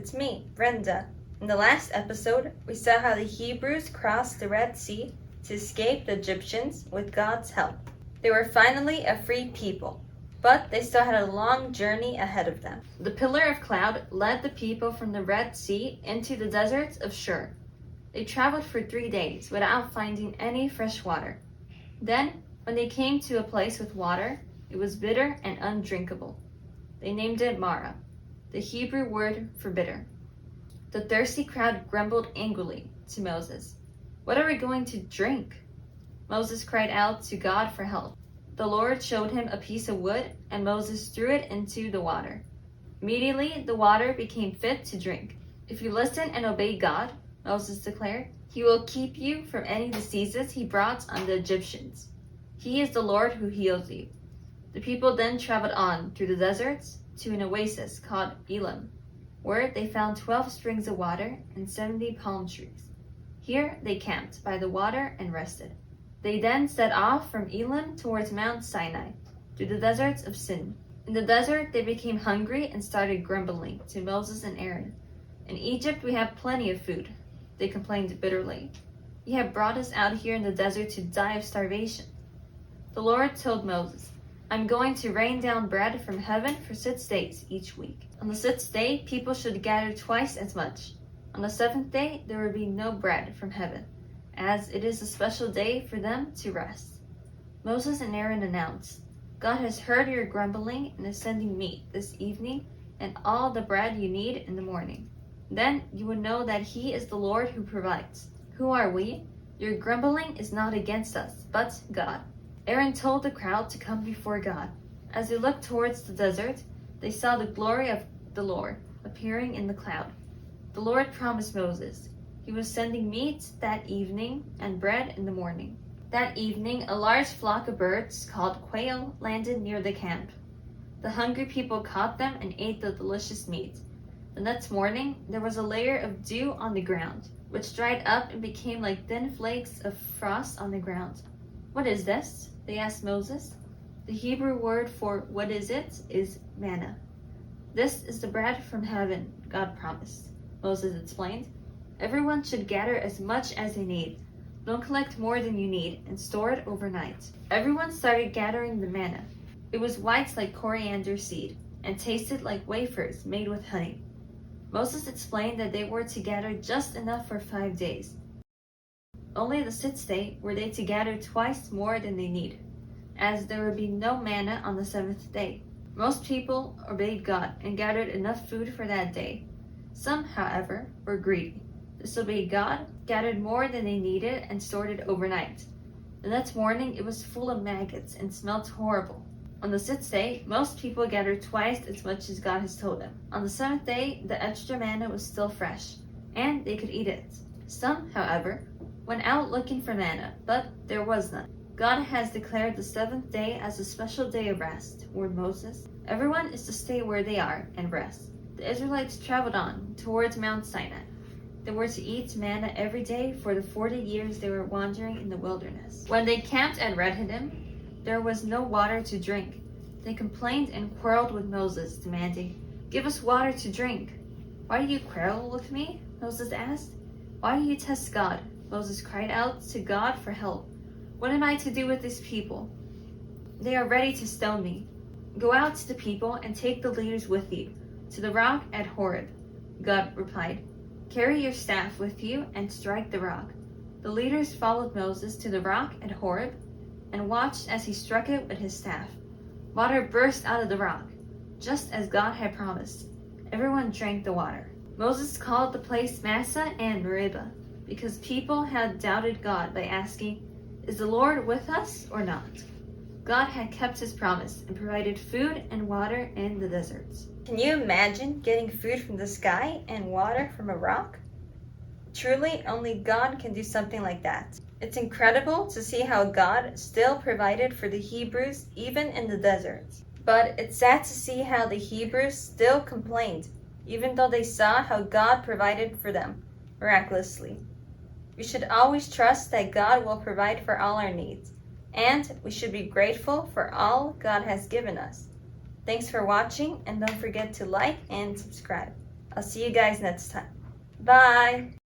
it's me, Brenda. In the last episode, we saw how the Hebrews crossed the Red Sea to escape the Egyptians with God's help. They were finally a free people, but they still had a long journey ahead of them. The pillar of cloud led the people from the Red Sea into the deserts of Shur. They traveled for 3 days without finding any fresh water. Then, when they came to a place with water, it was bitter and undrinkable. They named it Mara, the Hebrew word for bitter. The thirsty crowd grumbled angrily to Moses. "What are we going to drink?" Moses cried out to God for help. The Lord showed him a piece of wood, and Moses threw it into the water. Immediately, the water became fit to drink. "If you listen and obey God," Moses declared, "He will keep you from any diseases he brought on the Egyptians. He is the Lord who heals you." The people then traveled on through the deserts to an oasis called Elim, where they found 12 springs of water and 70 palm trees. Here they camped by the water and rested. They then set off from Elim towards Mount Sinai, through the deserts of Sin. In the desert they became hungry and started grumbling to Moses and Aaron. "In Egypt we have plenty of food," they complained bitterly. "You have brought us out here in the desert to die of starvation." The Lord told Moses, "I'm going to rain down bread from heaven for 6 days each week. On the 6th day, people should gather twice as much. On the 7th day, there will be no bread from heaven, as it is a special day for them to rest." Moses and Aaron announced, "God has heard your grumbling and is sending meat this evening and all the bread you need in the morning. Then you will know that He is the Lord who provides. Who are we? Your grumbling is not against us, but God." Aaron told the crowd to come before God. As they looked towards the desert, they saw the glory of the Lord appearing in the cloud. The Lord promised Moses He was sending meat that evening and bread in the morning. That evening, a large flock of birds called quail landed near the camp. The hungry people caught them and ate the delicious meat. The next morning, there was a layer of dew on the ground, which dried up and became like thin flakes of frost on the ground. "What is this?" they asked Moses. The Hebrew word for "what is it" is manna. "This is the bread from heaven," God promised. Moses explained, "Everyone should gather as much as they need. Don't collect more than you need and store it overnight." Everyone started gathering the manna. It was white like coriander seed and tasted like wafers made with honey. Moses explained that they were to gather just enough for 5 days. Only the 6th day were they to gather twice more than they needed, as there would be no manna on the 7th day. Most people obeyed God and gathered enough food for that day. Some, however, were greedy, disobeyed God, gathered more than they needed, and stored it overnight. The next morning it was full of maggots and smelled horrible. On the 6th day, most people gathered twice as much as God has told them. On the 7th day, the extra manna was still fresh, and they could eat it. Some, however, went out looking for manna, but there was none. "God has declared the 7th day as a special day of rest," warned Moses. "Everyone is to stay where they are and rest." The Israelites traveled on towards Mount Sinai. They were to eat manna every day for the 40 years they were wandering in the wilderness. When they camped at Rephidim, there was no water to drink. They complained and quarreled with Moses, demanding, "Give us water to drink." "Why do you quarrel with me?" Moses asked. "Why do you test God?" Moses cried out to God for help. "What am I to do with these people? They are ready to stone me." "Go out to the people and take the leaders with you, to the rock at Horeb," God replied. "Carry your staff with you and strike the rock." The leaders followed Moses to the rock at Horeb and watched as he struck it with his staff. Water burst out of the rock, just as God had promised. Everyone drank the water. Moses called the place Massah and Meribah, because people had doubted God by asking, "Is the Lord with us or not?" God had kept His promise and provided food and water in the deserts. Can you imagine getting food from the sky and water from a rock? Truly, only God can do something like that. It's incredible to see how God still provided for the Hebrews even in the desert. But it's sad to see how the Hebrews still complained, even though they saw how God provided for them miraculously. We should always trust that God will provide for all our needs, and we should be grateful for all God has given us. Thanks for watching, and don't forget to like and subscribe. I'll see you guys next time. Bye!